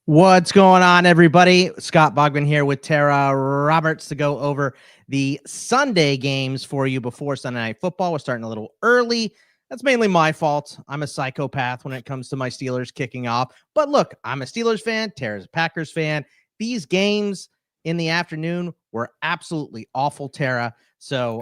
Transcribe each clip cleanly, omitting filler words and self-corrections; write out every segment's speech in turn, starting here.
What's going on, everybody? Scott Bogman here with Tera Roberts to go over the Sunday games for you before Sunday Night Football. We're starting a little early. That's mainly my fault. I'm a psychopath when it comes to my Steelers kicking off. But look, I'm a Steelers fan. Tera's a Packers fan. These games in the afternoon were absolutely awful, Tera. So,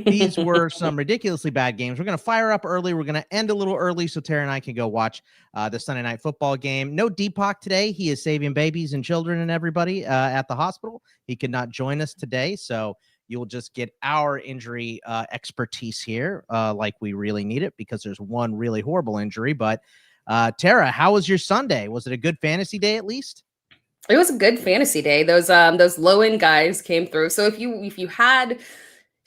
these were some ridiculously bad games. We're going to fire up early. We're going to end a little early so Tera and I can go watch the Sunday Night Football game. No Deepak today. He is saving babies and children and everybody at the hospital. He could not join us today, so you'll just get our injury expertise here like we really need it because there's one really horrible injury. But Tera, how was your Sunday? Was it a good fantasy day at least? It was a good fantasy day. Those low end guys came through. So if you had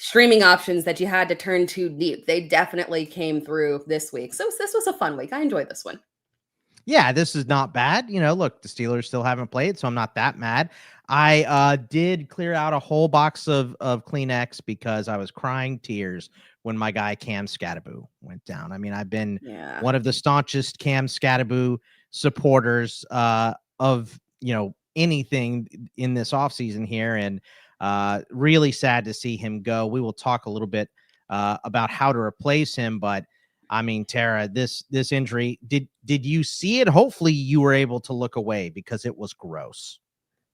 streaming options that you had to turn to deep, they definitely came through this week. So this was a fun week. I enjoyed this one. Yeah, this is not bad. Look, the Steelers still haven't played, so I'm not that mad. I did clear out a whole box of Kleenex because I was crying tears when my guy Cam Skattebo went down. I mean, I've been one of the staunchest Cam Skattebo supporters of anything in this offseason here, and really sad to see him go. We will talk a little bit about how to replace him, but I mean, Tera, this injury, did you see it? Hopefully you were able to look away because it was gross.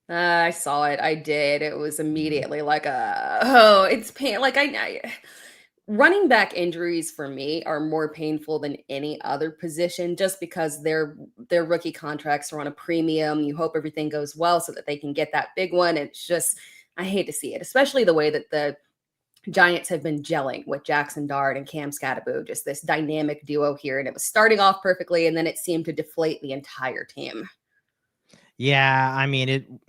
I saw it. I did. It was immediately like it's pain. Like I running back injuries for me are more painful than any other position just because their rookie contracts are on a premium. You hope everything goes well so that they can get that big one. It's just, I hate to see it, especially the way that the Giants have been gelling with Jackson Dart and Cam Skattebo, just this dynamic duo here. And it was starting off perfectly, and then it seemed to deflate the entire team. Yeah, I mean,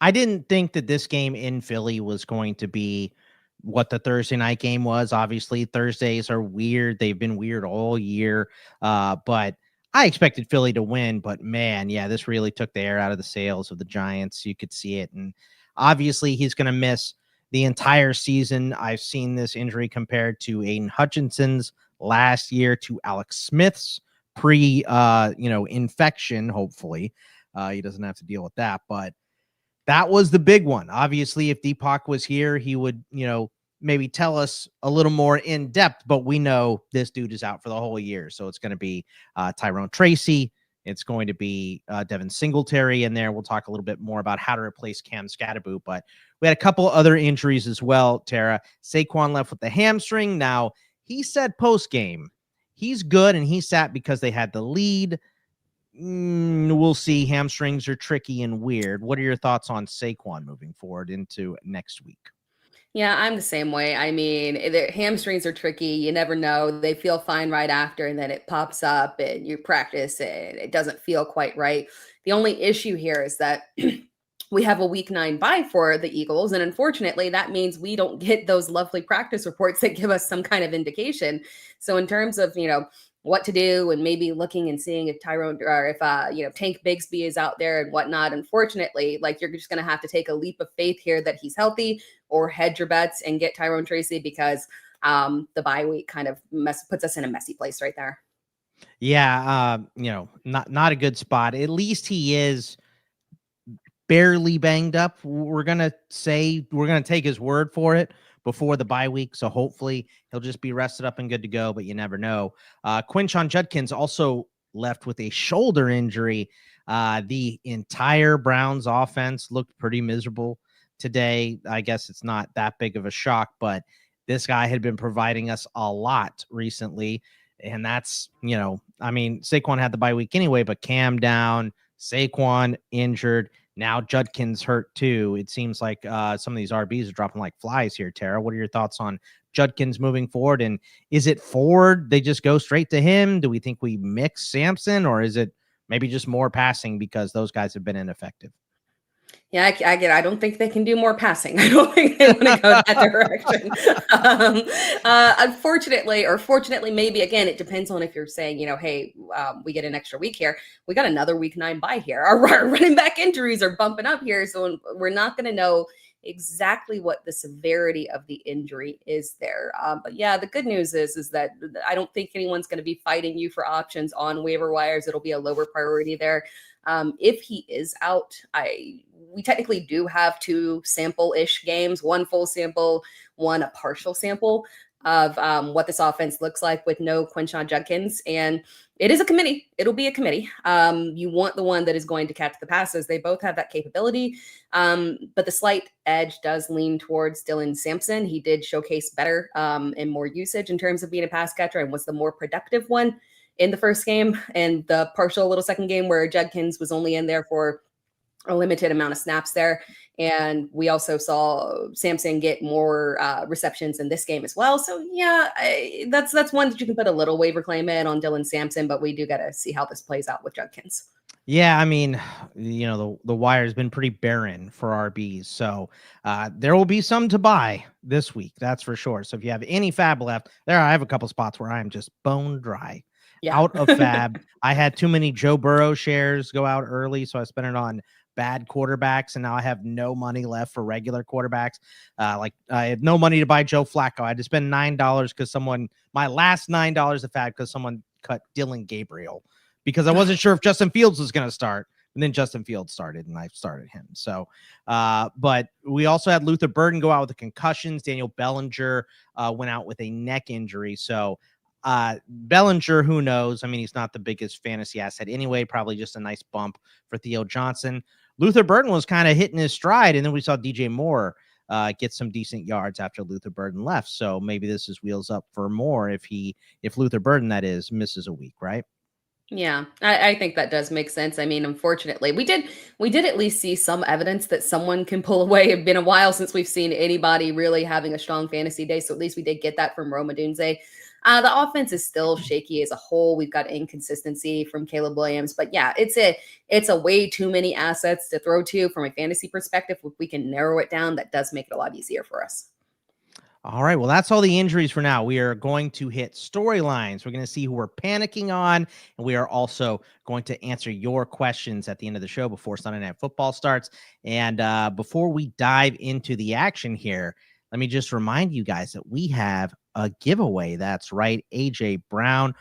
I didn't think that this game in Philly was going to be what the Thursday night game was. Obviously, Thursdays are weird. They've been weird all year. But I expected Philly to win. But man, yeah, this really took the air out of the sails of the Giants. You could see it. And obviously, he's going to miss the entire season. I've seen this injury compared to Aiden Hutchinson's last year, to Alex Smith's infection, hopefully. He doesn't have to deal with that, but that was the big one. Obviously, if Deepak was here, he would, maybe tell us a little more in depth, but we know this dude is out for the whole year. So it's going to be Tyrone Tracy. It's going to be Devin Singletary in there. We'll talk a little bit more about how to replace Cam Skattebo, but we had a couple other injuries as well, Tera. Saquon left with the hamstring. Now, he said post-game, he's good, and he sat because they had the lead. We'll see. Hamstrings are tricky and weird. What are your thoughts on Saquon moving forward into next week? Yeah, I'm the same way. I mean, the hamstrings are tricky. You never know. They feel fine right after, and then it pops up and you practice and it doesn't feel quite right. The only issue here is that we have a week 9 bye for the Eagles. And unfortunately, that means we don't get those lovely practice reports that give us some kind of indication. So in terms of, what to do and maybe looking and seeing if Tyrone or if Tank Bigsby is out there and whatnot. Unfortunately, like, you're just going to have to take a leap of faith here that he's healthy, or hedge your bets and get Tyrone Tracy, because the bye week kind of puts us in a messy place right there. Yeah, not a good spot. At least he is barely banged up. We're gonna take his word for it before the bye week. So hopefully he'll just be rested up and good to go, but you never know. Quinshon Judkins also left with a shoulder injury. The entire Browns offense looked pretty miserable today. I guess it's not that big of a shock, but this guy had been providing us a lot recently. And that's, Saquon had the bye week anyway, but Cam down, Saquon injured. Now Judkins hurt too. It seems like some of these RBs are dropping like flies here, Tera. What are your thoughts on Judkins moving forward? And is it Ford? They just go straight to him? Do we think we mix Sampson, or is it maybe just more passing because those guys have been ineffective? Yeah, I get it. I don't think they can do more passing. I don't think they want to go that direction. Unfortunately, or fortunately, maybe, again, it depends on if you're saying, hey, we get an extra week here. We got another week 9 bye here. Our running back injuries are bumping up here. So we're not going to know exactly what the severity of the injury is there. But yeah, the good news is that I don't think anyone's going to be fighting you for options on waiver wires. It'll be a lower priority there. If he is out, we technically do have 2 sample-ish games, 1 full sample, 1 a partial sample of what this offense looks like with no Quinshon Judkins. And it is a committee. It'll be a committee. You want the one that is going to catch the passes. They both have that capability. But the slight edge does lean towards Dylan Sampson. He did showcase better and more usage in terms of being a pass catcher and was the more productive one in the first game, and the partial little second game where Judkins was only in there for a limited amount of snaps there. And we also saw Sampson get more receptions in this game as well. So yeah, that's one that you can put a little waiver claim in on Dylan Sampson, but we do got to see how this plays out with Judkins. Yeah, I mean, the wire has been pretty barren for RBs, so there will be some to buy this week, that's for sure. So if you have any fab left, I have a couple spots where I am just bone dry. Yeah. Out of fab. I had too many Joe Burrow shares go out early, so I spent it on bad quarterbacks, and now I have no money left for regular quarterbacks. Like I had no money to buy Joe Flacco. I had to spend $9 because my last $9 of fab because someone cut Dylan Gabriel because I wasn't sure if Justin Fields was going to start. And then Justin Fields started, and I started him. So, but we also had Luther Burden go out with the concussions. Daniel Bellinger went out with a neck injury. So, Bellinger, who knows? I mean, he's not the biggest fantasy asset anyway, probably just a nice bump for Theo Johnson. Luther Burden was kind of hitting his stride, and then we saw DJ Moore get some decent yards after Luther Burden left. So maybe this is wheels up for Moore if Luther Burden, that is, misses a week, right? Yeah, I think that does make sense. I mean, unfortunately, we did at least see some evidence that someone can pull away. It's been a while since we've seen anybody really having a strong fantasy day. So at least we did get that from Rome Odunze. The offense is still shaky as a whole. We've got inconsistency from Caleb Williams, but yeah, it's a way too many assets to throw to from a fantasy perspective. If we can narrow it down, that does make it a lot easier for us. All right. Well, that's all the injuries for now. We are going to hit storylines. We're going to see who we're panicking on. And we are also going to answer your questions at the end of the show before Sunday Night Football starts. And before we dive into the action here, let me just remind you guys that we have a giveaway. That's right. AJ Brown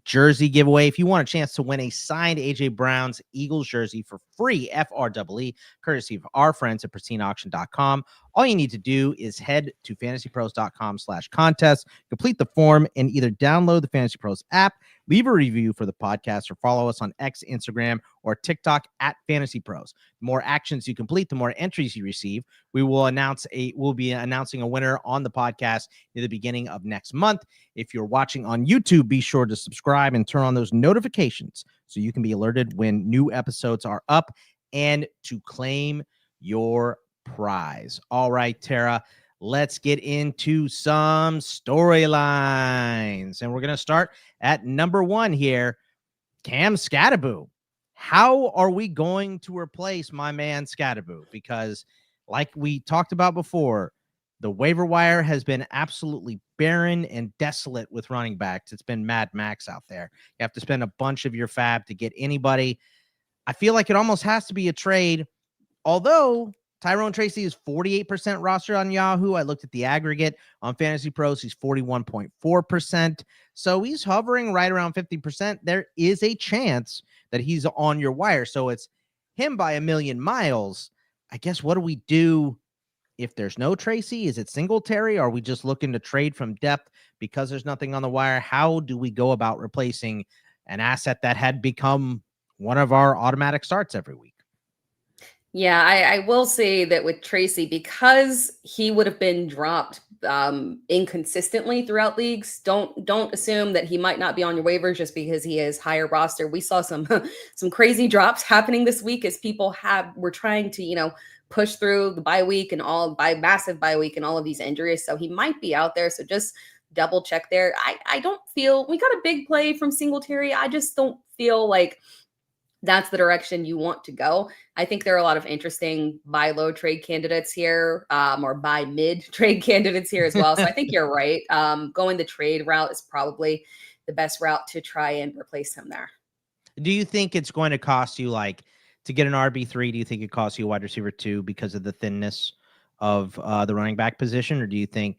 jersey giveaway. If you want a chance to win a signed AJ Brown's Eagles jersey for free, FREE, courtesy of our friends at pristineauction.com, all you need to do is head to fantasypros.com/contest, complete the form, and either download the Fantasy Pros app, leave a review for the podcast, or follow us on X, Instagram, or TikTok at Fantasy Pros. The more actions you complete, the more entries you receive. We'll be announcing a winner on the podcast near the beginning of next month. If you're watching on YouTube, be sure to subscribe and turn on those notifications so you can be alerted when new episodes are up and to claim your prize. All right, Tera, let's get into some storylines. And we're going to start at number 1 here. Cam Skattebo. How are we going to replace my man Skattebo? Because like we talked about before, the waiver wire has been absolutely barren and desolate with running backs. It's been Mad Max out there. You have to spend a bunch of your fab to get anybody. I feel like it almost has to be a trade, although Tyrone Tracy is 48% roster on Yahoo. I looked at the aggregate on Fantasy Pros. He's 41.4%. So he's hovering right around 50%. There is a chance that he's on your wire. So it's him by a million miles. I guess what do we do if there's no Tracy? Is it Singletary? Are we just looking to trade from depth because there's nothing on the wire? How do we go about replacing an asset that had become one of our automatic starts every week? Yeah, I will say that with Tracy, because he would have been dropped inconsistently throughout leagues, don't assume that he might not be on your waivers just because he is higher roster. We saw some some crazy drops happening this week as people were trying to, push through the massive bye week and all of these injuries. So he might be out there. So just double check there. I don't feel we got a big play from Singletary. I just don't feel like that's the direction you want to go. I think there are a lot of interesting buy low trade candidates here, or buy mid trade candidates here as well. So I think you're right. Going the trade route is probably the best route to try and replace him there. Do you think it's going to cost you, like, to get an RB3? Do you think it costs you a wide receiver 2 because of the thinness of the running back position, or do you think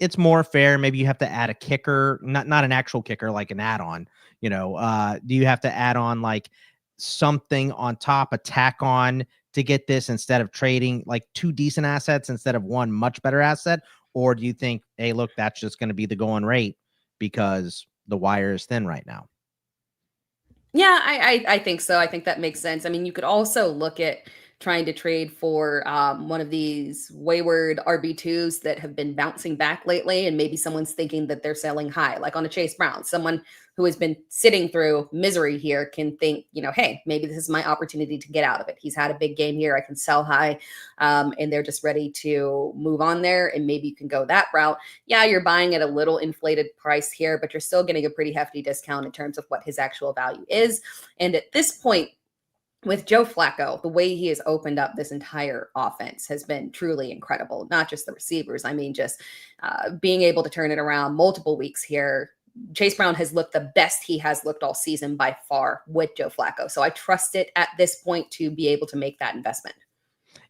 it's more fair? Maybe you have to add a kicker, not an actual kicker, like an add-on. Do you have to add on like something on top, a tack on to get this instead of trading like two decent assets instead of one much better asset? Or do you think, hey, look, that's just going to be the going rate because the wire is thin right now? Yeah, I think so. I think that makes sense. I mean, you could also look at trying to trade for one of these wayward RB2s that have been bouncing back lately, and maybe someone's thinking that they're selling high, like on a Chase Brown. Someone who has been sitting through misery here can think, hey, maybe this is my opportunity to get out of it. He's had a big game here. I can sell high, and they're just ready to move on there, and maybe you can go that route. Yeah, you're buying at a little inflated price here, but you're still getting a pretty hefty discount in terms of what his actual value is. And at this point, with Joe Flacco, the way he has opened up this entire offense has been truly incredible. Not just the receivers. I mean, just being able to turn it around multiple weeks here. Chase Brown has looked the best he has looked all season by far with Joe Flacco. So I trust it at this point to be able to make that investment.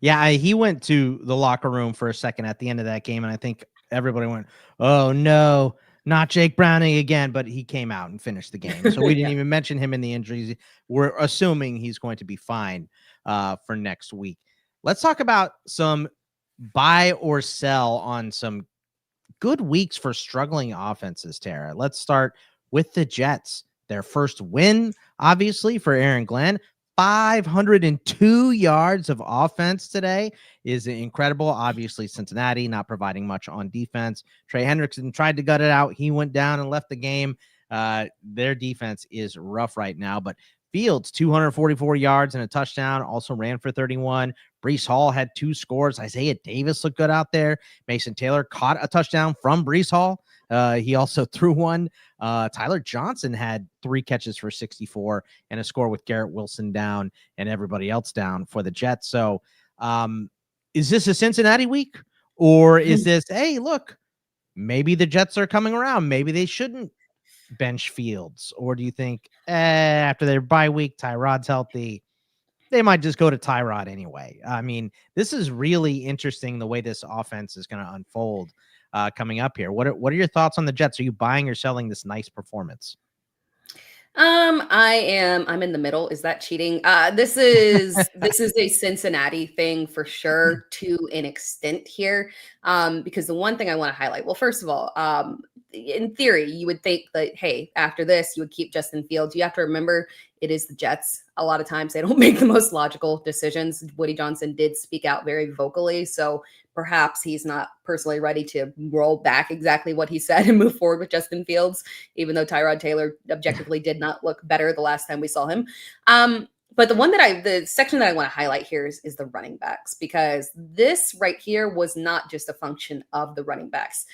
Yeah, he went to the locker room for a second at the end of that game, and I think everybody went, "Oh no, not Jake Browning again!" But he came out and finished the game, so we didn't even mention him in the injuries. We're assuming he's going to be fine for next week. Let's talk about some buy or sell on some good weeks for struggling offenses, Tara. Let's start with the Jets. Their first win, obviously, for Aaron Glenn. 502 yards of offense today is incredible. Obviously, Cincinnati not providing much on defense. Trey Hendrickson tried to gut it out. He went down and left the game. Their defense is rough right now, but Fields, 244 yards and a touchdown, also ran for 31. Breece Hall had 2 scores. Isaiah Davis looked good out there. Mason Taylor caught a touchdown from Breece Hall. He also threw one. Tyler Johnson had 3 catches for 64 and a score with Garrett Wilson down and everybody else down for the Jets. So is this a Cincinnati week, or is this, hey, look, maybe the Jets are coming around. Maybe they shouldn't bench Fields? Or do you think after their bye week, Tyrod's healthy, they might just go to Tyrod anyway? I mean, this is really interesting the way this offense is going to unfold coming up here. What are your thoughts on the Jets? Are you buying or selling this nice performance? I'm in the middle. Is that cheating? This is a Cincinnati thing for sure to an extent here. Because the one thing I want to highlight, well, first of all, in theory, you would think that, hey, after this, you would keep Justin Fields. You have to remember it is the Jets. A lot of times they don't make the most logical decisions. Woody Johnson did speak out very vocally. So perhaps he's not personally ready to roll back exactly what he said and move forward with Justin Fields, even though Tyrod Taylor objectively did not look better the last time we saw him. But the section that I want to highlight here is the running backs, because this right here was not just a function of the running backs.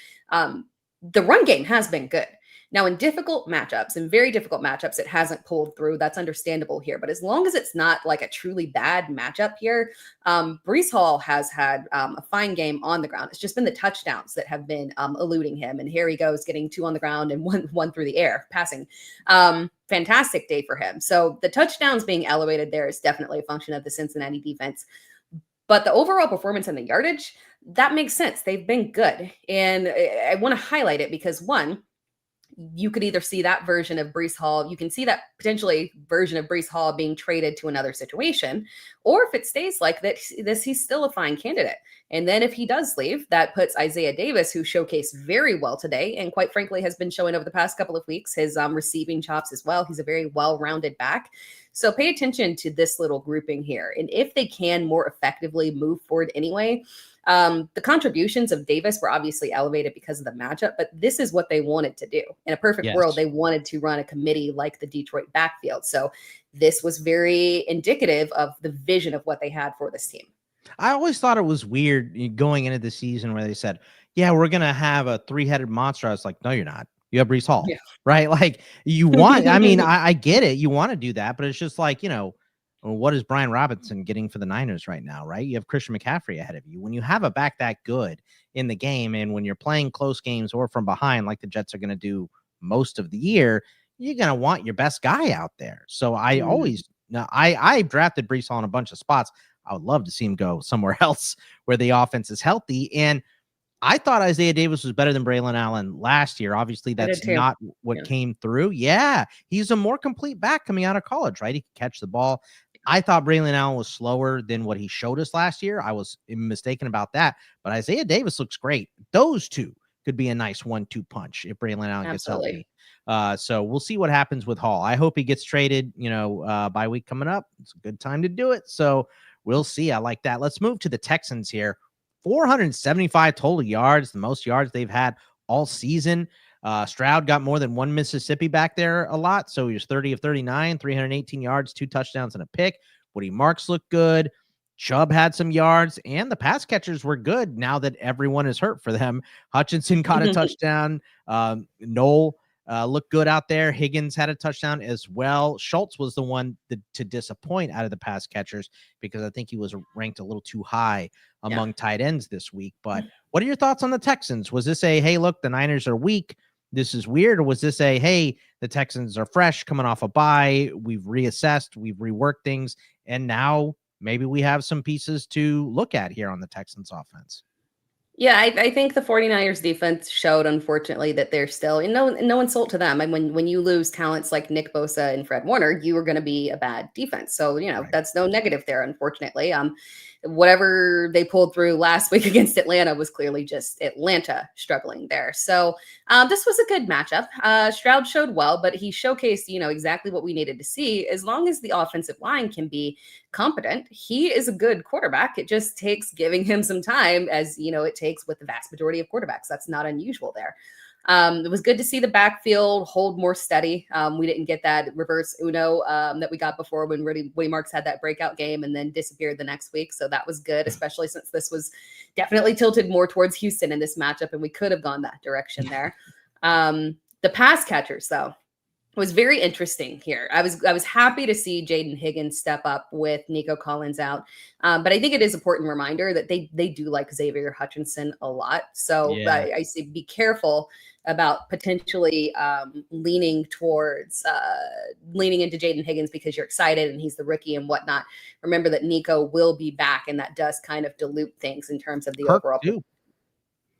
The run game has been good. Now, in difficult matchups, in very difficult matchups, it hasn't pulled through. That's understandable here. But as long as it's not like a truly bad matchup here, Breece Hall has had a fine game on the ground. It's just been the touchdowns that have been eluding him. And here he goes, getting 2 on the ground and one through the air, passing. Fantastic day for him. So the touchdowns being elevated there is definitely a function of the Cincinnati defense. But the overall performance and the yardage, that makes sense. They've been good. And I want to highlight it because, one, you could either see that version of Breece Hall, you can see that potentially version of Breece Hall being traded to another situation, or if it stays like this, he's still a fine candidate. And then if he does leave, that puts Isaiah Davis, who showcased very well today, and quite frankly has been showing over the past couple of weeks, his receiving chops as well. He's a very well-rounded back. So pay attention to this little grouping here. And if they can more effectively move forward anyway, the contributions of Davis were obviously elevated because of the matchup, but this is what they wanted to do. In a perfect world, they wanted to run a committee like the Detroit backfield. So this was very indicative of the vision of what they had for this team. I always thought it was weird going into the season where they said, yeah, we're going to have a 3-headed monster. I was like, no, you're not. You have Breece Hall, right? Like you want, I mean, I get it. You want to do that, but it's just like, what is Brian Robinson getting for the Niners right now, right? You have Christian McCaffrey ahead of you. When you have a back that good in the game, and when you're playing close games or from behind, like the Jets are going to do most of the year, you're going to want your best guy out there. So I drafted Breece Hall in a bunch of spots. I would love to see him go somewhere else where the offense is healthy. And I thought Isaiah Davis was better than Braylon Allen last year. Obviously, I did that's too. not what came through. Yeah, he's a more complete back coming out of college, right? He can catch the ball. I thought Braylon Allen was slower than what he showed us last year. I was mistaken about that. But Isaiah Davis looks great. Those two could be a nice 1-2 punch if Braylon Allen gets healthy. So we'll see what happens with Hall. I hope he gets traded, bye week coming up. It's a good time to do it. So we'll see. I like that. Let's move to the Texans here. 475 total yards, the most yards they've had all season. Stroud got more than one Mississippi back there a lot. So he was 30 of 39, 318 yards, 2 touchdowns and a pick. Woody Marks looked good. Chubb had some yards, and the pass catchers were good now that everyone is hurt for them. Hutchinson caught a touchdown. Noel looked good out there. Higgins had a touchdown as well. Schultz was the one to disappoint out of the pass catchers because I think he was ranked a little too high among tight ends this week. But what are your thoughts on the Texans? Was this a, hey, look, the Niners are weak, this is weird? Or was this a, hey, the Texans are fresh, coming off a bye, we've reassessed, we've reworked things, and now maybe we have some pieces to look at here on the Texans offense? Yeah, I think the 49ers defense showed, unfortunately, that they're still, and no insult to them. And when you lose talents like Nick Bosa and Fred Warner, you are going to be a bad defense. So, that's no negative there, unfortunately. Whatever they pulled through last week against Atlanta was clearly just Atlanta struggling there. So this was a good matchup. Stroud showed well, but he showcased, exactly what we needed to see. As long as the offensive line can be competent, he is a good quarterback. It just takes giving him some time, as it takes with the vast majority of quarterbacks. That's not unusual there. It was good to see the backfield hold more steady. We didn't get that reverse Uno that we got before when Woody Marks had that breakout game and then disappeared the next week. So that was good, especially since this was definitely tilted more towards Houston in this matchup, and we could have gone that direction there. The pass catchers, though, was very interesting here. I was happy to see Jaden Higgins step up with Nico Collins out. But I think it is an important reminder that they do like Xavier Hutchinson a lot. So I say be careful about potentially leaning into Jaden Higgins because you're excited and he's the rookie and whatnot. Remember that Nico will be back, and that does kind of dilute things in terms of the overall.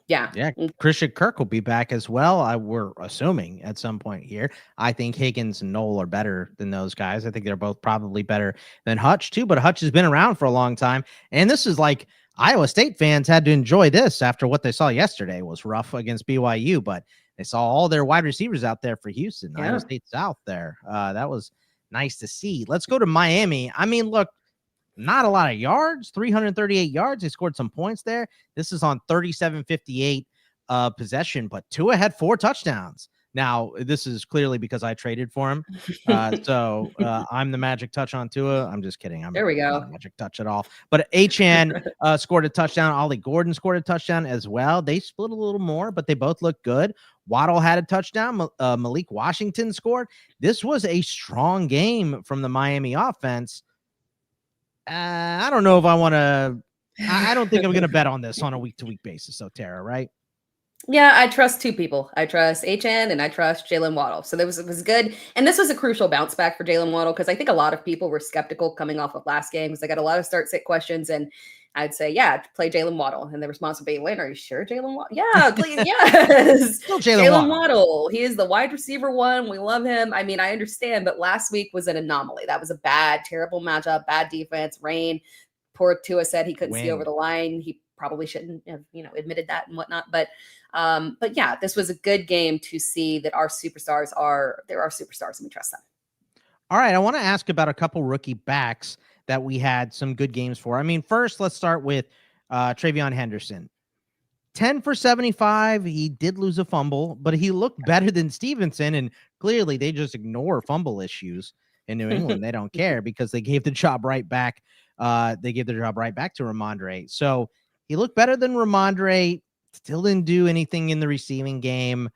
Yeah. Christian Kirk will be back as well. We're assuming at some point here. I think Higgins and Noel are better than those guys. I think they're both probably better than Hutch too, but Hutch has been around for a long time. And this is like Iowa State fans had to enjoy this after what they saw yesterday was rough against BYU, but they saw all their wide receivers out there for Houston. Iowa State's out there. That was nice to see. Let's go to Miami. I mean, look, not a lot of yards, 338 yards. They scored some points there. This is on 37-58 possession, but Tua had 4 touchdowns. Now, this is clearly because I traded for him. So I'm the magic touch on Tua. I'm just kidding. There we go. Not magic touch at all. But Achan scored a touchdown. Ollie Gordon scored a touchdown as well. They split a little more, but they both look good. Waddle had a touchdown. Malik Washington scored. This was a strong game from the Miami offense. I don't know if I want to. I don't think I'm going to bet on this on a week-to-week basis. So, Tera, right? Yeah, I trust 2 people. I trust Achan and I trust Jalen Waddle. So it was good. And this was a crucial bounce back for Jalen Waddle because I think a lot of people were skeptical coming off of last game because I got a lot of start-sit questions. And I'd say, yeah, play Jalen Waddle. And the response would be, wait, are you sure Jalen Waddle? Yeah, please, yes. Jalen Waddle. He is the wide receiver one. We love him. I mean, I understand, but last week was an anomaly. That was a bad, terrible matchup, bad defense, rain. Poor Tua said he couldn't see over the line. He probably shouldn't have, admitted that and whatnot. But yeah, this was a good game to see that our superstars are superstars and we trust them. All right. I want to ask about a couple rookie backs that we had some good games for. I mean, first, let's start with TreVeyon Henderson. 10 for 75. He did lose a fumble, but he looked better than Stevenson. And clearly they just ignore fumble issues in New England. They don't care because they gave the job right back. They gave the job right back to Ramondre. So he looked better than Ramondre. Still didn't do anything in the receiving game.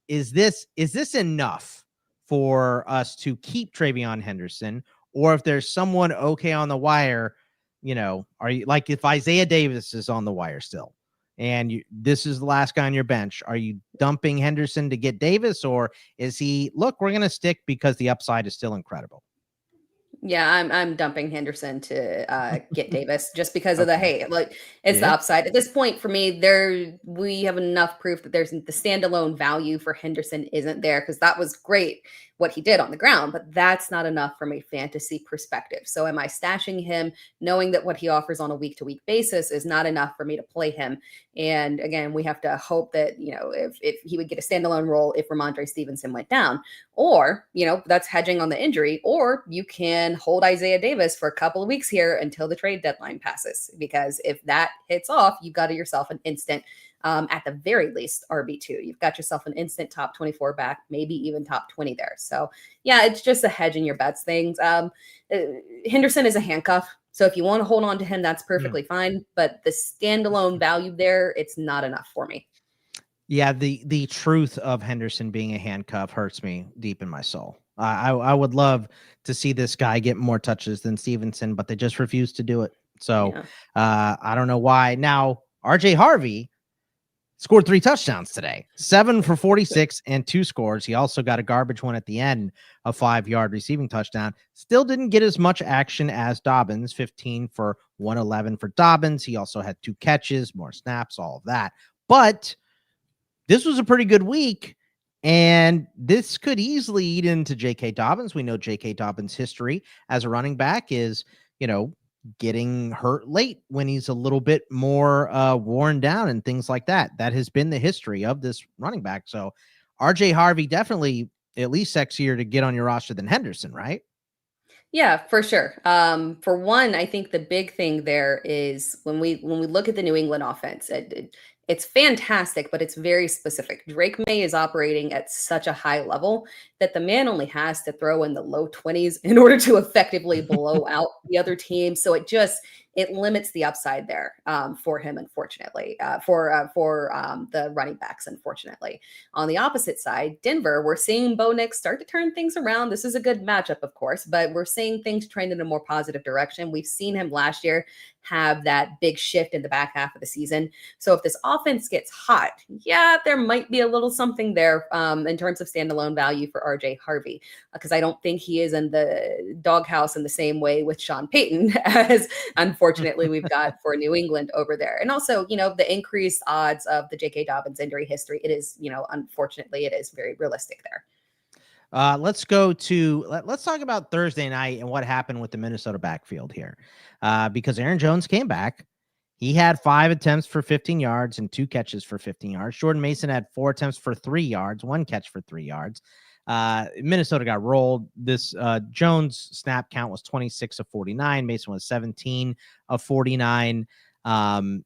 Is this enough for us to keep TreVeyon Henderson? Or if there's someone okay on the wire, are you like if Isaiah Davis is on the wire still and this is the last guy on your bench, are you dumping Henderson to get Davis? Or is he, look, we're going to stick because the upside is still incredible? Yeah, I'm dumping Henderson to get Davis just because of the Okay. hey, like it's the Yeah. upside. At this point for me, we have enough proof that there's the standalone value for Henderson isn't there because that was great what he did on the ground, but that's not enough from a fantasy perspective. So am I stashing him knowing that what he offers on a week to week basis is not enough for me to play him? And again, we have to hope that, if he would get a standalone role if Ramondre Stevenson went down. Or, that's hedging on the injury, or you can hold Isaiah Davis for a couple of weeks here until the trade deadline passes. Because if that hits off, you've got yourself an instant, at the very least, RB2. You've got yourself an instant top 24 back, maybe even top 20 there. So, yeah, it's just a hedging your bets things. Henderson is a handcuff. So if you want to hold on to him, that's perfectly fine. But the standalone value there, it's not enough for me. Yeah, the truth of Henderson being a handcuff hurts me deep in my soul. I would love to see this guy get more touches than Stevenson, but they just refuse to do it. So I don't know why. Now, RJ Harvey scored 3 touchdowns today, 7 for 46 and 2 scores. He also got a garbage one at the end, a 5-yard receiving touchdown. Still didn't get as much action as Dobbins, 15 for 111 for Dobbins. He also had 2 catches, more snaps, all of that. But this was a pretty good week, and this could easily eat into J.K. Dobbins. We know J.K. Dobbins' history as a running back is, getting hurt late when he's a little bit more worn down and things like that. That has been the history of this running back. So RJ Harvey definitely at least sexier to get on your roster than Henderson, right? Yeah, for sure. For one, I think the big thing there is when we look at the New England offense, it's fantastic, but it's very specific. Drake May is operating at such a high level that the man only has to throw in the low 20s in order to effectively blow out the other team. So it limits the upside there for him, unfortunately, for the running backs, unfortunately. On the opposite side, Denver, we're seeing Bo Nix start to turn things around. This is a good matchup, of course, but we're seeing things trend in a more positive direction. We've seen him last year have that big shift in the back half of the season. So if this offense gets hot, yeah, there might be a little something there in terms of standalone value for RJ Harvey, because I don't think he is in the doghouse in the same way with Sean Payton as unfortunately we've got for New England over there. And also, the increased odds of the J.K. Dobbins injury history, it is, unfortunately, it is very realistic there. Let's talk about Thursday night and what happened with the Minnesota backfield here. Because Aaron Jones came back. He had 5 attempts for 15 yards and 2 catches for 15 yards. Jordan Mason had 4 attempts for 3 yards, 1 catch for 3 yards. Minnesota got rolled. This Jones snap count was 26 of 49. Mason was 17 of 49.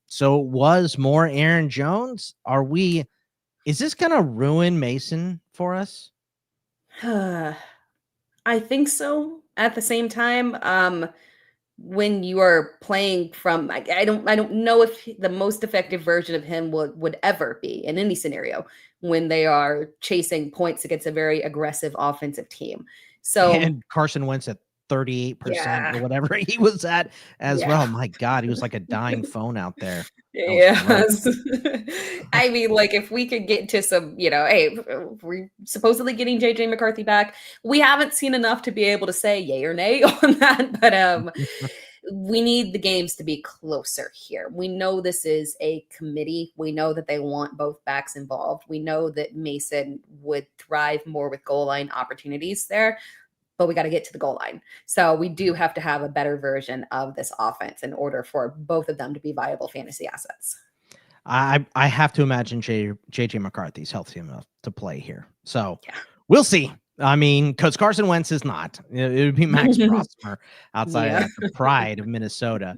So it was more Aaron Jones. Is this going to ruin Mason for us? I think so. At the same time, when you are playing from, I don't know if the most effective version of him would ever be in any scenario when they are chasing points against a very aggressive offensive team. So And Carson Wentz at 38% or whatever he was at as well. My God, he was like a dying phone out there. Yes. I mean, like if we could get to some, hey, we're supposedly getting JJ McCarthy back. We haven't seen enough to be able to say yay or nay on that, but we need the games to be closer here. We know this is a committee. We know that they want both backs involved. We know that Mason would thrive more with goal line opportunities there, but we got to get to the goal line. So we do have to have a better version of this offense in order for both of them to be viable fantasy assets. I have to imagine JJ McCarthy's healthy enough to play here. So we'll see. I mean, because Carson Wentz is not. It would be Max Prosper outside of that, the pride of Minnesota.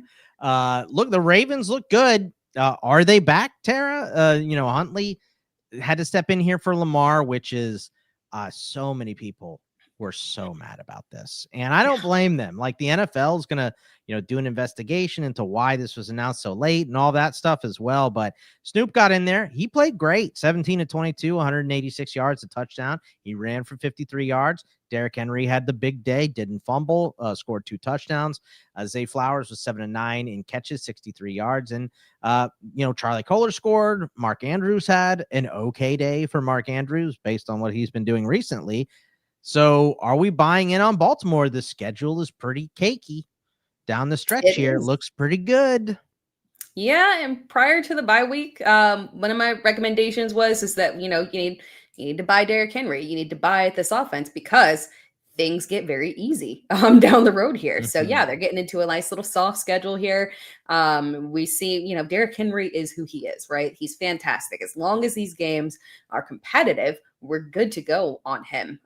Look, the Ravens look good. Are they back, Tera? Huntley had to step in here for Lamar, which is so many people were so mad about this. And I don't blame them. Like the NFL is going to, do an investigation into why this was announced so late and all that stuff as well. But Snoop got in there. He played great. 17 of 22, 186 yards, a touchdown. He ran for 53 yards. Derrick Henry had the big day, didn't fumble, scored 2 touchdowns. Zay Flowers was 7 of 9 in catches, 63 yards. And, Charlie Kohler scored. Mark Andrews had an okay day for Mark Andrews based on what he's been doing recently. So are we buying in on Baltimore? The schedule is pretty cakey down the stretch It here. It is. looks pretty good. Yeah, and prior to the bye week, one of my recommendations is that you need to buy Derrick Henry. You need to buy this offense because things get very easy down the road here. So yeah, Mhm. they're getting into a nice little soft schedule here. We see, Derrick Henry is who he is, right? He's fantastic. As long as these games are competitive, we're good to go on him.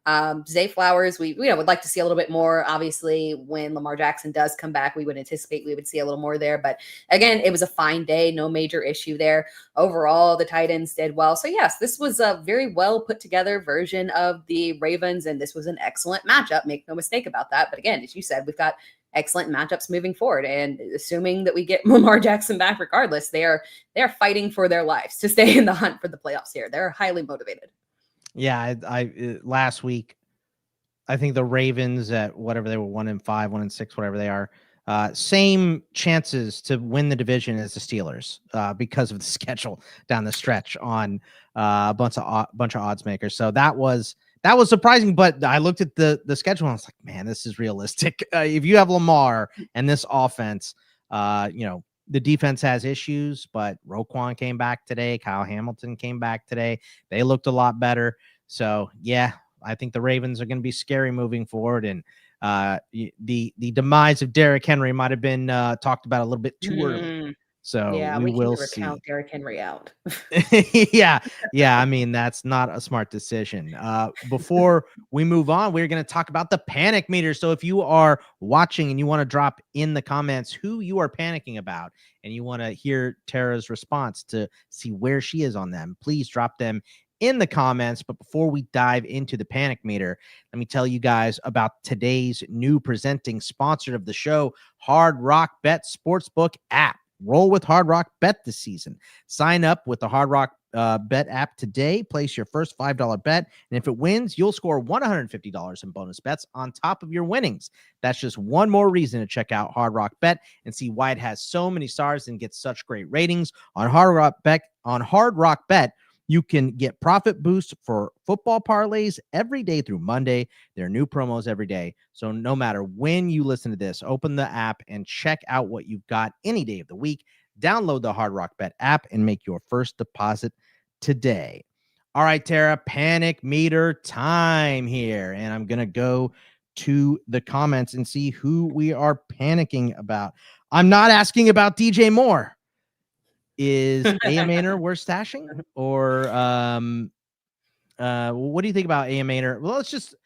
Zay Flowers, we would like to see a little bit more. Obviously, when Lamar Jackson does come back, we would anticipate we would see a little more there. But again, it was a fine day, no major issue there. Overall, the Titans did well. So yes, this was a very well put together version of the Ravens, and this was an excellent matchup. Make no mistake about that. But again, as you said, we've got excellent matchups moving forward, and assuming that we get Lamar Jackson back, regardless, they are fighting for their lives to stay in the hunt for the playoffs here. They're highly motivated. Yeah, last week, I think the Ravens at whatever they were 1-5, 1-6, whatever they are, same chances to win the division as the Steelers because of the schedule down the stretch on a bunch of odds makers. So that was surprising. But I looked at the schedule and I was like, man, this is realistic. If you have Lamar and this offense, the defense has issues, but Roquan came back today. Kyle Hamilton came back today. They looked a lot better. So yeah, I think the Ravens are going to be scary moving forward, and the demise of Derrick Henry might have been talked about a little bit too early. So Yeah, we we can will never see. count Derrick Henry out. Yeah. I mean, that's not a smart decision. Before we move on, we're going to talk about the panic meter. So if you are watching and you want to drop in the comments who you are panicking about, and you want to hear Tera's response to see where she is on them, please drop them in the comments. But before we dive into the panic meter, let me tell you guys about today's new presenting sponsor of the show, Hard Rock Bet Sportsbook app. Roll with Hard Rock Bet this season. Sign up with the Hard Rock Bet app today. Place your first $5 bet, and if it wins, you'll score $150 in bonus bets on top of your winnings. That's just one more reason to check out Hard Rock Bet and see why it has so many stars and gets such great ratings. On Hard Rock Bet, you can get profit boosts for football parlays every day through Monday. There are new promos every day. So no matter when you listen to this, open the app and check out what you've got any day of the week. Download the Hard Rock Bet app and make your first deposit today. All right, Tera, panic meter time here. And I'm going to go to the comments and see who we are panicking about. I'm not asking about DJ Moore. Is A.M. Ainer worth stashing? Or what do you think about A.M. Ainer? Well, let's just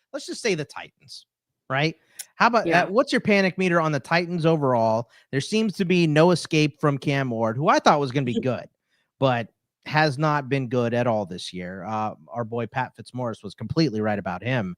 say the Titans, right? How about what's your panic meter on the Titans overall? There seems to be no escape from Cam Ward, who I thought was going to be good, but has not been good at all this year. Our boy Pat Fitzmaurice was completely right about him.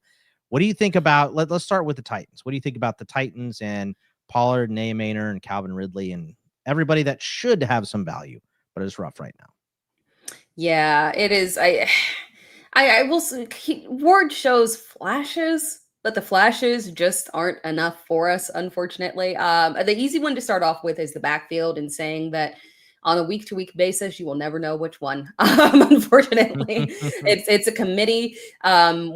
What do you think about? Let's start with the Titans. What do you think about the Titans and Pollard and A.M. Ainer and Calvin Ridley and everybody that should have some value, but is rough right now? Yeah, it is. I will say Ward shows flashes, but the flashes just aren't enough for us, unfortunately. The easy one to start off with is the backfield, and saying that on a week-to-week basis, you will never know which one. Unfortunately, it's a committee.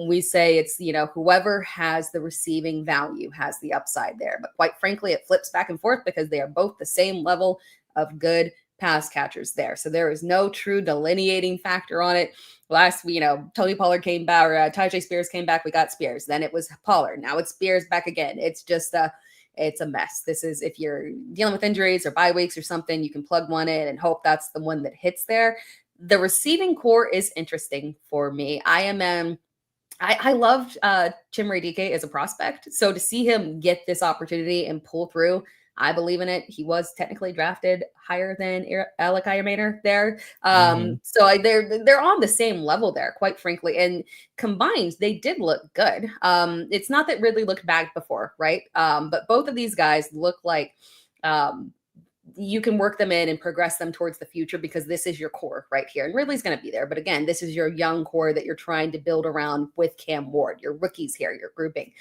We say it's whoever has the receiving value has the upside there, but quite frankly, it flips back and forth because they are both the same level of good pass catchers there. So there is no true delineating factor on it. Last, Tony Pollard came back, or Tyjae Spears came back. We got Spears. Then it was Pollard. Now it's Spears back again. It's just it's a mess. This is, if you're dealing with injuries or bye weeks or something, you can plug one in and hope that's the one that hits there. The receiving core is interesting for me. I loved Chimere Dike as a prospect. So to see him get this opportunity and pull through, I believe in it. He was technically drafted higher than Alec Ayermaner there. So they're on the same level there, quite frankly. And combined, they did look good. It's not that Ridley looked bad before, right? But both of these guys look like you can work them in and progress them towards the future, because this is your core right here. And Ridley's going to be there. But again, this is your young core that you're trying to build around with Cam Ward, your rookies here, your grouping.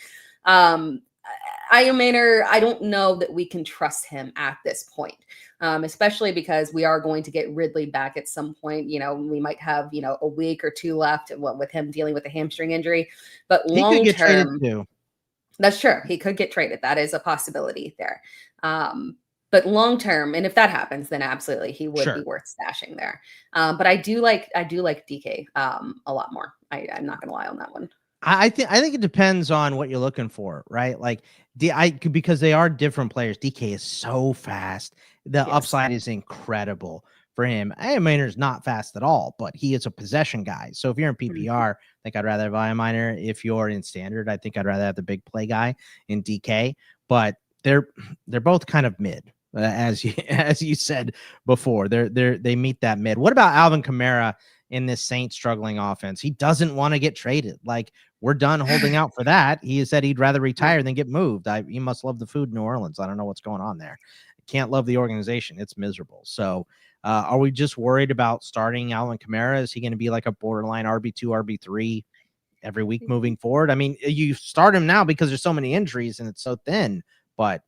Maynard, I don't know that we can trust him at this point, especially because we are going to get Ridley back at some point. We might have, a week or two left with him dealing with a hamstring injury. But He could long get traded term, too. that's true. He could get traded. That is a possibility there. But long term, and if that happens, then absolutely he would be worth stashing there. But I do like DK a lot more. I'm not gonna lie on that one. I think it depends on what you're looking for, right? Like because they are different players. DK is so fast. The upside is incredible for him. Maynard's not fast at all, but he is a possession guy. So if you're in PPR, I think I'd rather have Minor. If you're in standard, I think I'd rather have the big play guy in DK. But they're both kind of mid, as you said before. They meet that mid. What about Alvin Kamara in this Saints struggling offense? He doesn't want to get traded. Like, we're done holding out for that. He said he'd rather retire than get moved. He must love the food in New Orleans. I don't know what's going on there. Can't love the organization. It's miserable. So are we just worried about starting Alvin Kamara? Is he going to be like a borderline RB2, RB3 every week moving forward? I mean, you start him now because there's so many injuries and it's so thin, but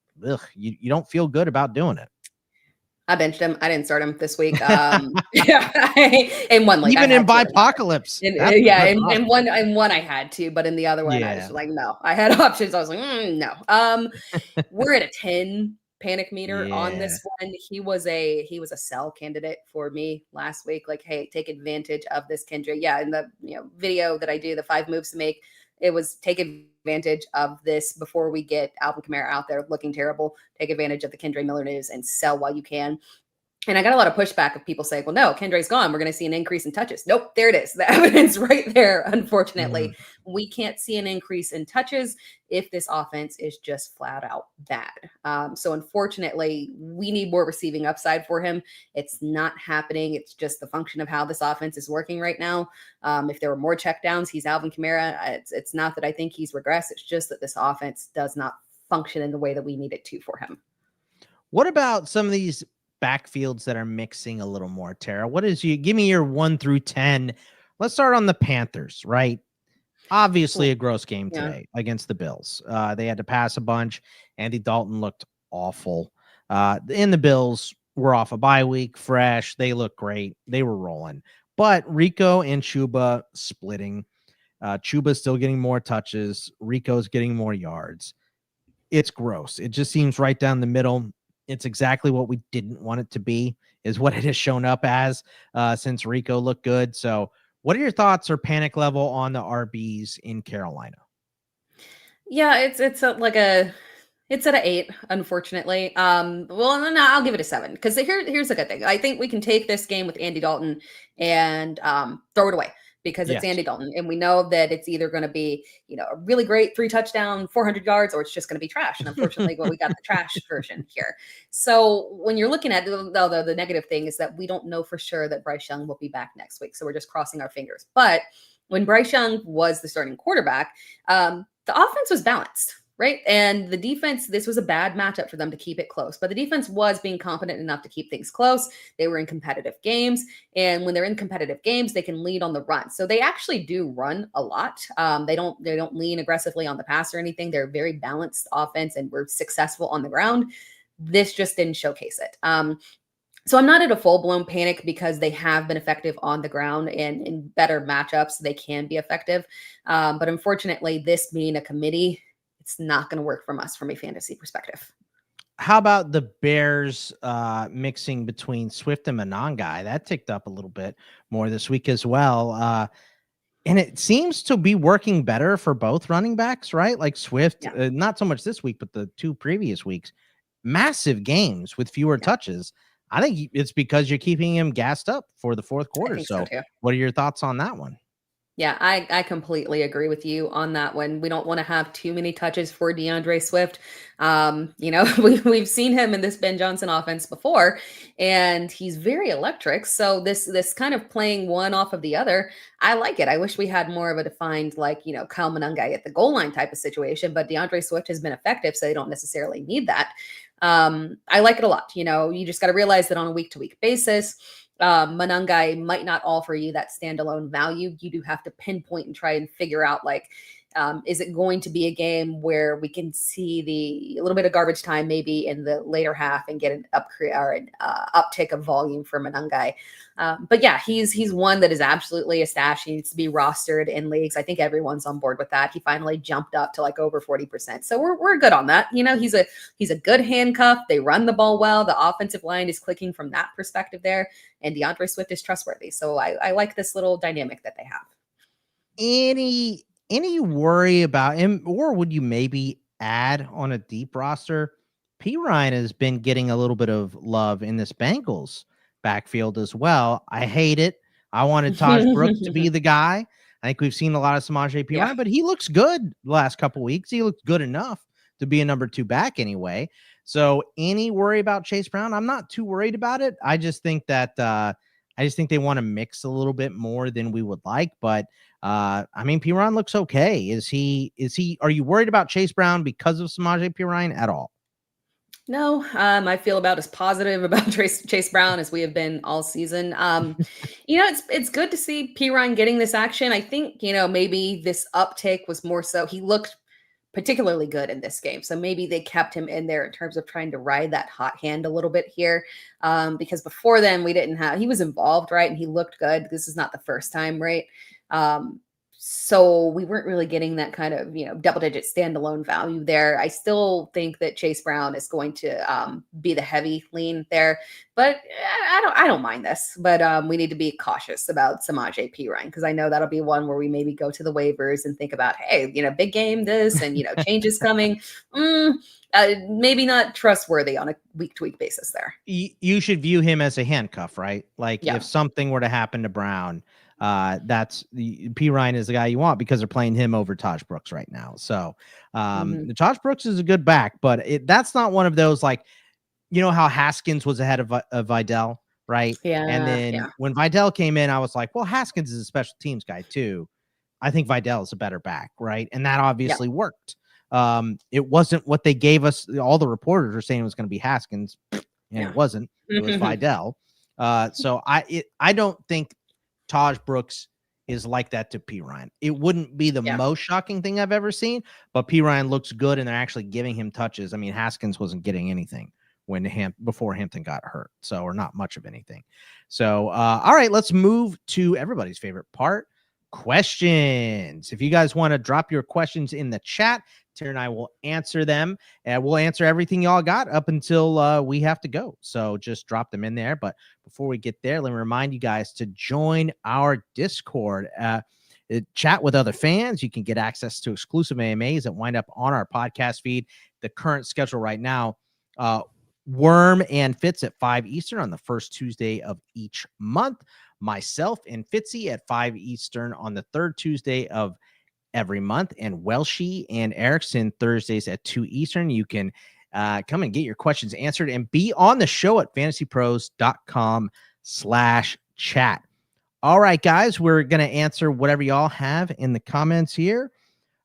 you don't feel good about doing it. I benched him. I didn't start him this week. In one league, even in Bipocalypse. In one I had to, but in the other one, I was like, no. I had options. I was like, no. We're at a 10 panic meter on this one. He was a sell candidate for me last week. Like, hey, take advantage of this Kendra. Yeah, in the video that I do, the 5 moves to make, it was take advantage of this before we get Alvin Kamara out there looking terrible. Take advantage of the Kendre Miller news and sell while you can. And I got a lot of pushback of people saying, well, no, Kendre's gone. We're going to see an increase in touches. Nope, there it is. The evidence right there. Unfortunately, we can't see an increase in touches if this offense is just flat out bad. So unfortunately, we need more receiving upside for him. It's not happening. It's just the function of how this offense is working right now. If there were more checkdowns, he's Alvin Kamara. It's not that I think he's regressed. It's just that this offense does not function in the way that we need it to for him. What about some of these backfields that are mixing a little more, Tera? Give me your 1 through 10. Let's start on the Panthers, right? Obviously a gross game today against the Bills. They had to pass a bunch. Andy Dalton looked awful. And the Bills were off a bye week, fresh. They look great. They were rolling. But Rico and Chuba splitting. Chuba's still getting more touches. Rico's getting more yards. It's gross. It just seems right down the middle. It's exactly what we didn't want it to be, is what it has shown up as since Rico looked good. So what are your thoughts or panic level on the RBs in Carolina? Yeah, it's at an 8, unfortunately. Well, no, I'll give it a 7 because here's a good thing. I think we can take this game with Andy Dalton and throw it away because it's Andy Dalton. And we know that it's either going to be, a really great 3 touchdown, 400 yards, or it's just going to be trash. And unfortunately, we got the trash version here. So when you're looking at the negative thing is that we don't know for sure that Bryce Young will be back next week. So we're just crossing our fingers. But when Bryce Young was the starting quarterback, the offense was balanced. Right. And the defense, this was a bad matchup for them to keep it close, but the defense was being competent enough to keep things close. They were in competitive games. And when they're in competitive games, they can lead on the run. So they actually do run a lot. They don't lean aggressively on the pass or anything. They're a very balanced offense and we're successful on the ground. This just didn't showcase it. So I'm not at a full-blown panic because they have been effective on the ground and in better matchups, they can be effective. But unfortunately, this being a committee, it's not going to work from us from a fantasy perspective. How about the Bears mixing between Swift and Monangai? That ticked up a little bit more this week as well. And it seems to be working better for both running backs, right? Like Swift, not so much this week, but the 2 previous weeks, massive games with fewer touches. I think it's because you're keeping him gassed up for the fourth quarter. So what are your thoughts on that one? Yeah, I completely agree with you on that one. We don't want to have too many touches for DeAndre Swift. We've seen him in this Ben Johnson offense before, and he's very electric. So this kind of playing one off of the other, I like it. I wish we had more of a defined, Kyle Monangai at the goal line type of situation, but DeAndre Swift has been effective, so they don't necessarily need that. I like it a lot. You just got to realize that on a week-to-week basis, Monangai might not offer you that standalone value. You do have to pinpoint and try and figure out Is it going to be a game where we can see a little bit of garbage time maybe in the later half and get an uptick of volume from Anungai? But yeah, he's one that is absolutely a stash. He needs to be rostered in leagues. I think everyone's on board with that. He finally jumped up to like over 40%. So we're good on that. He's a good handcuff. They run the ball well. The offensive line is clicking from that perspective there. And DeAndre Swift is trustworthy. So I like this little dynamic that they have. Any worry about him, or would you maybe add on a deep roster? P. Ryan has been getting a little bit of love in this Bengals backfield as well. I hate it. I wanted Taj Brooks to be the guy. I think we've seen a lot of Samaje P. Ryan, but he looks good the last couple weeks. He looked good enough to be a number 2 back anyway. So any worry about Chase Brown? I'm not too worried about it. I just think that they want to mix a little bit more than we would like. But I mean, Piran looks okay. Are you worried about Chase Brown because of Samaje Perine at all? No, I feel about as positive about Chase Brown as we have been all season. It's good to see Perine getting this action. I think, maybe this uptick was more so he looked particularly good in this game. So maybe they kept him in there in terms of trying to ride that hot hand a little bit here. Because before then he was involved, right? And he looked good. This is not the first time, right? So we weren't really getting that kind of, double-digit standalone value there. I still think that Chase Brown is going to be the heavy lean there, but I don't mind this. But we need to be cautious about Samaje Perine because I know that'll be one where we maybe go to the waivers and think about, hey, big game this and changes coming. Maybe not trustworthy on a week-to-week basis there. You should view him as a handcuff, right? Like if something were to happen to Brown. That's the P. Ryan is the guy you want because they're playing him over Taj Brooks right now. So Taj Brooks is a good back, but that's not one of those like, how Haskins was ahead of Vidal, right? Yeah. And then when Vidal came in, I was like, well, Haskins is a special teams guy too. I think Vidal is a better back, right? And that obviously worked. It wasn't what they gave us. All the reporters were saying it was going to be Haskins, and it wasn't. It was Vidal. So I don't think Taj Brooks is like that to P. Ryan. It wouldn't be the most shocking thing I've ever seen, but P. Ryan looks good and they're actually giving him touches. I mean, Haskins wasn't getting anything before Hampton got hurt, or not much of anything. So, all right, let's move to everybody's favorite part, questions. If you guys want to drop your questions in the chat, Tera and I will answer them, and we'll answer everything y'all got up until we have to go. So just drop them in there. But before we get there, let me remind you guys to join our Discord. Chat with other fans. You can get access to exclusive AMAs that wind up on our podcast feed. The current schedule right now, Worm and Fitz at 5 Eastern on the first Tuesday of each month. Myself and Fitzy at 5 Eastern on the third Tuesday of every month, and Welshie and Erickson Thursdays at 2 Eastern. You can come and get your questions answered and be on the show at fantasypros.com/chat. All right, guys, we're going to answer whatever y'all have in the comments here.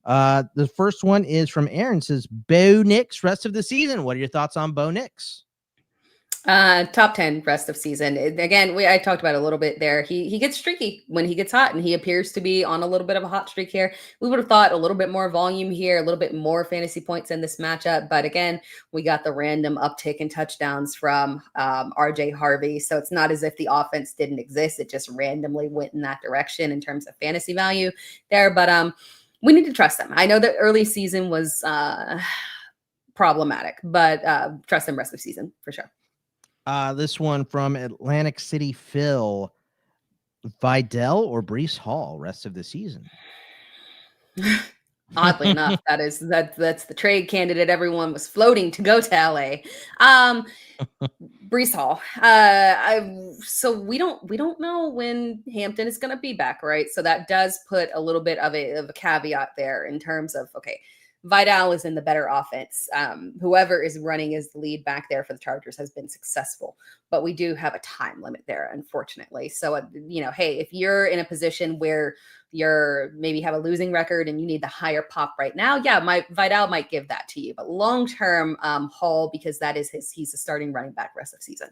The first one is from Aaron. Says, Bo Nix, rest of the season. What are your thoughts on Bo Nix? Top 10 rest of season. Again, I talked about it a little bit there. He gets streaky when he gets hot, and he appears to be on a little bit of a hot streak here. We would have thought a little bit more volume here, a little bit more fantasy points in this matchup. But again, we got the random uptick in touchdowns from RJ Harvey. So it's not as if the offense didn't exist. It just randomly went in that direction in terms of fantasy value there. But we need to trust them. I know that early season was problematic, but trust them rest of season for sure. This one from Atlantic City Phil. Vidal or Breece Hall rest of the season? Oddly enough, that's the trade candidate everyone was floating to go to LA. Breece Hall. So we don't know when Hampton is going to be back, right? So that does put a little bit of a caveat there in terms of, okay, Vidal is in the better offense. Whoever is running as the lead back there for the Chargers has been successful, but we do have a time limit there, unfortunately. So, hey, if you're in a position where you're maybe have a losing record and you need the higher pop right now, Vidal might give that to you, but long-term Hall, because he's a starting running back rest of season.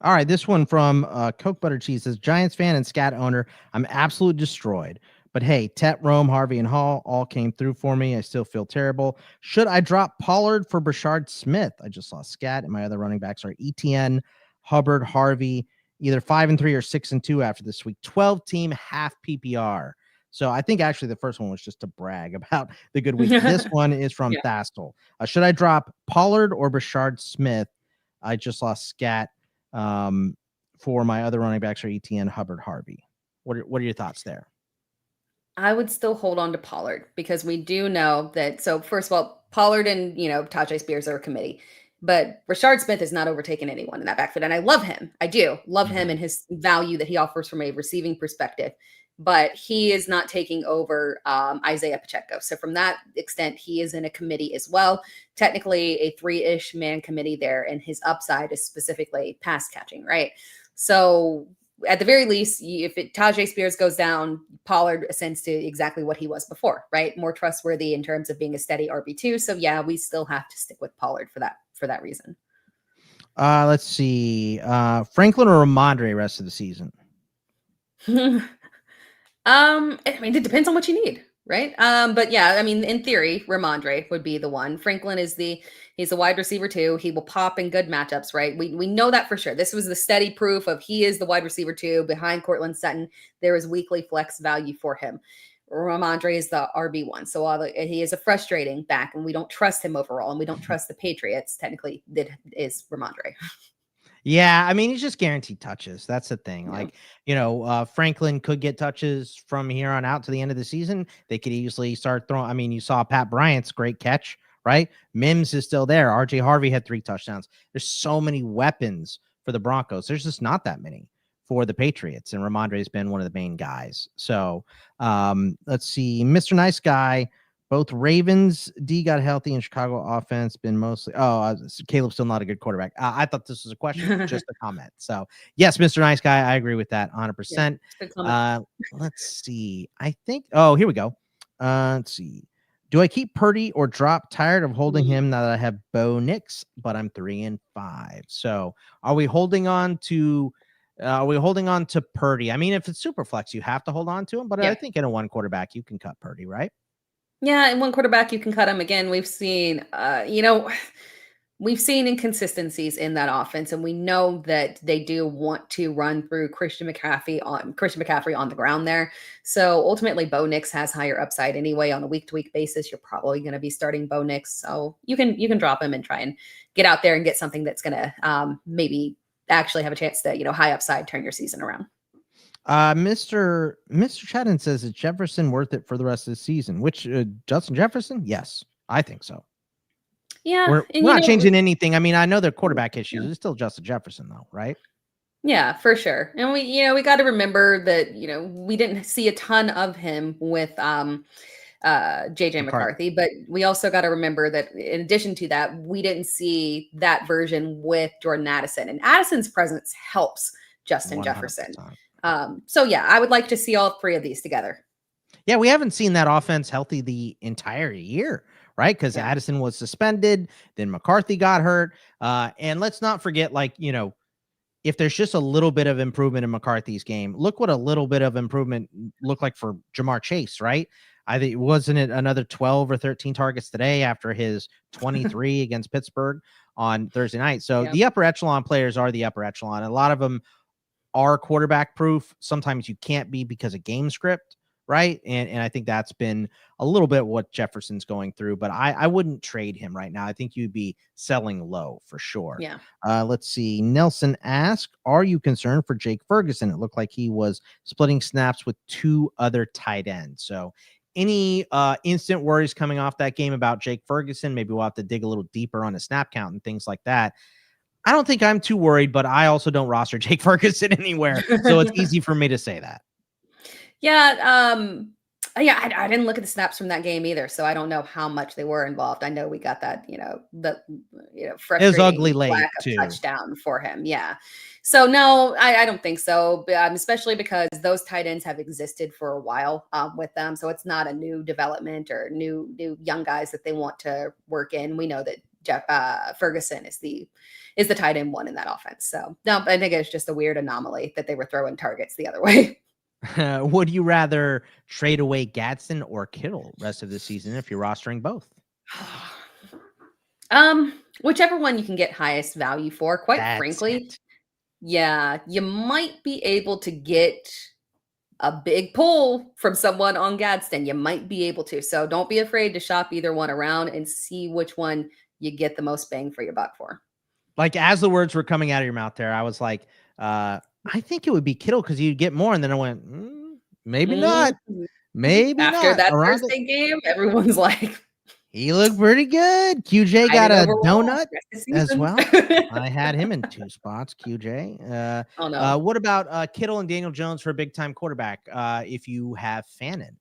All right, this one from Coke Butter Cheese says, Giants fan and Scat owner, I'm absolutely destroyed. But hey, Tet, Rome, Harvey, and Hall all came through for me. I still feel terrible. Should I drop Pollard for Brashard Smith? I just saw Scat, and my other running backs are ETN, Hubbard, Harvey, either 5-3 or 6-2 after this week. 12-team half PPR. So I think actually the first one was just to brag about the good week. This one is from Thastel. Should I drop Pollard or Brashard Smith? I just lost Scat. For my other running backs are ETN, Hubbard, Harvey. What are your thoughts there? I would still hold on to Pollard because we do know that. So first of all, Pollard and, Tajay Spears are a committee, but Rashard Smith has not overtaken anyone in that backfield. And I love him. I do love him and his value that he offers from a receiving perspective, but he is not taking over Isaiah Pacheco. So from that extent, he is in a committee as well. Technically a 3-ish man committee there. And his upside is specifically pass catching, right? So at the very least, if Tajay Spears goes down, Pollard ascends to exactly what he was before, right? More trustworthy in terms of being a steady RB2. So yeah, we still have to stick with Pollard for that reason. Let's see. Franklin or Ramondre rest of the season? I mean, it depends on what you need, right? But yeah, I mean, in theory, Ramondre would be the one. Franklin he's a wide receiver too. He will pop in good matchups, right? We know that for sure. This was the steady proof of he is the wide receiver too. Behind Cortland Sutton, there is weekly flex value for him. Ramondre is the RB1. So he is a frustrating back, and we don't trust him overall, and we don't trust the Patriots. Technically, that is Ramondre. Yeah, I mean, he's just guaranteed touches. That's the thing. Like, Franklin could get touches from here on out to the end of the season. They could easily start throwing. I mean, you saw Pat Bryant's great catch, right? Mims is still there. RJ Harvey had 3 touchdowns. There's so many weapons for the Broncos. There's just not that many for the Patriots, and Ramondre has been one of the main guys. So let's see. Mr. Nice Guy. Both Ravens D got healthy, and Chicago offense been mostly. Caleb's still not a good quarterback. I thought this was a question, just a comment. So yes, Mr. Nice Guy, I agree with that 100%. Let's see. I think. Oh, here we go. Let's see. Do I keep Purdy or drop? Tired of holding him now that I have Bo Nix, but I'm 3-5. So are we holding on to? Are we holding on to Purdy? I mean, if it's super flex, you have to hold on to him. But I think in a 1 quarterback, you can cut Purdy, right? Yeah, in 1 quarterback, you can cut him. Again, we've seen, we've seen inconsistencies in that offense, and we know that they do want to run through Christian McCaffrey on the ground there. So ultimately, Bo Nix has higher upside anyway on a week-to-week basis. You're probably going to be starting Bo Nix, so you can drop him and try and get out there and get something that's going to maybe actually have a chance to high upside turn your season around. Mr. Chatton says, is Jefferson worth it for the rest of the season? Which Justin Jefferson? Yes, I think so. Yeah, we're not changing anything. I mean, I know they're quarterback issues. It's still Justin Jefferson, though, right? Yeah, for sure. And we got to remember that we didn't see a ton of him with JJ McCarthy, but we also got to remember that in addition to that, we didn't see that version with Jordan Addison, and Addison's presence helps Justin 100%. Jefferson. So yeah, I would like to see all 3 of these together. Yeah, we haven't seen that offense healthy the entire year, right? Because Addison was suspended, then McCarthy got hurt. And let's not forget, if there's just a little bit of improvement in McCarthy's game, look what a little bit of improvement looked like for Jamar Chase, right? I think wasn't it another 12 or 13 targets today after his 23 against Pittsburgh on Thursday night. So the upper echelon players are the upper echelon. A lot of them are quarterback proof. Sometimes you can't be because of game script, right? And I think that's been a little bit what Jefferson's going through, but I wouldn't trade him right now. I think you'd be selling low for sure. Yeah. Let's see. Nelson asked, are you concerned for Jake Ferguson? It looked like he was splitting snaps with 2 other tight ends. So any instant worries coming off that game about Jake Ferguson? Maybe we'll have to dig a little deeper on his snap count and things like that. I don't think I'm too worried, but I also don't roster Jake Ferguson anywhere. So it's easy for me to say that. Yeah. I didn't look at the snaps from that game either, so I don't know how much they were involved. I know we got that, frustrating it was ugly late too. Touchdown for him. Yeah. So no, I don't think so. Especially because those tight ends have existed for a while with them. So it's not a new development or new young guys that they want to work in. We know that Ferguson is the tight end 1 in that offense. So no, I think it's just a weird anomaly that they were throwing targets the other way. Would you rather trade away Gadsden or Kittle rest of the season if you're rostering both? Whichever one you can get highest value for. Quite That's frankly, it. yeah, you might be able to get a big pull from someone on Gadsden. You might be able to. So don't be afraid to shop either one around and see which one you get the most bang for your buck for. Like as the words were coming out of your mouth there, I was like, I think it would be Kittle because you'd get more. And then I went, maybe not. Mhm. Maybe After not. that Around it. Thursday game, everyone's like, He looked pretty good. QJ hide got it a overall. donut Rest of as season. well. I had him in 2 spots, QJ. Oh no. What about Kittle and Daniel Jones for a big time quarterback? If you have Fannin,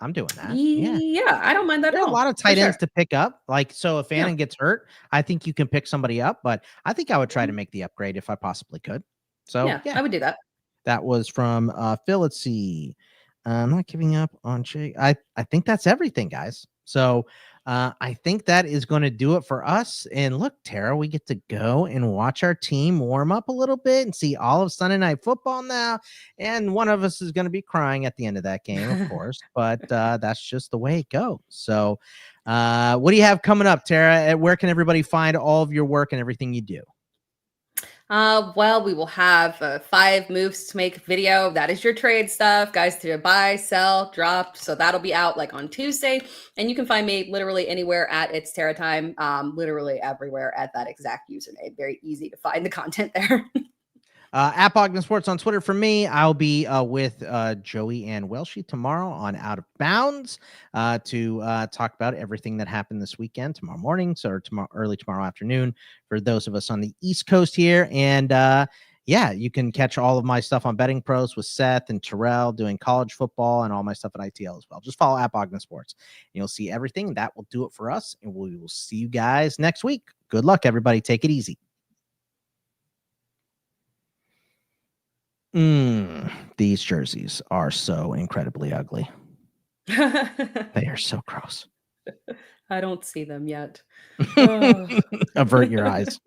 I'm doing that. Yeah. Yeah, I don't mind that There at are a lot all. of For tight ends sure. to pick up. Like, so if Yeah. Fannin gets hurt, I think you can pick somebody up, but I think I would try to Mhm. make the upgrade if I possibly could. So, Yeah, yeah, I would do that. that was from Phil. Let's see. I'm not giving up on Jake. I think that's everything, guys. So I think that is going to do it for us. And look, Tara, we get to go and watch our team warm up a little bit and see all of Sunday Night Football now. And one of us is going to be crying at the end of that game, of course, but that's just the way it goes. So what do you have coming up, Tara? Where can everybody find all of your work and everything you do? Well, we will have 5 moves to make video. That is your trade stuff, guys, to buy, sell, drop. So that'll be out like on Tuesday. And you can find me literally anywhere at It's Tera Time, literally everywhere at that exact username. Very easy to find the content there. At Bogman Sports on Twitter for me. I'll be with Joey and Welshie tomorrow on Out of Bounds to talk about everything that happened this weekend, tomorrow morning, so early tomorrow afternoon for those of us on the East Coast here. And yeah, you can catch all of my stuff on Betting Pros with Seth and Terrell doing college football and all my stuff at ITL as well. Just follow at Bogman Sports. And you'll see everything. That will do it for us. And we will see you guys next week. Good luck, everybody. Take it easy. These jerseys are so incredibly ugly. They are so gross. I don't see them yet. Avert your eyes.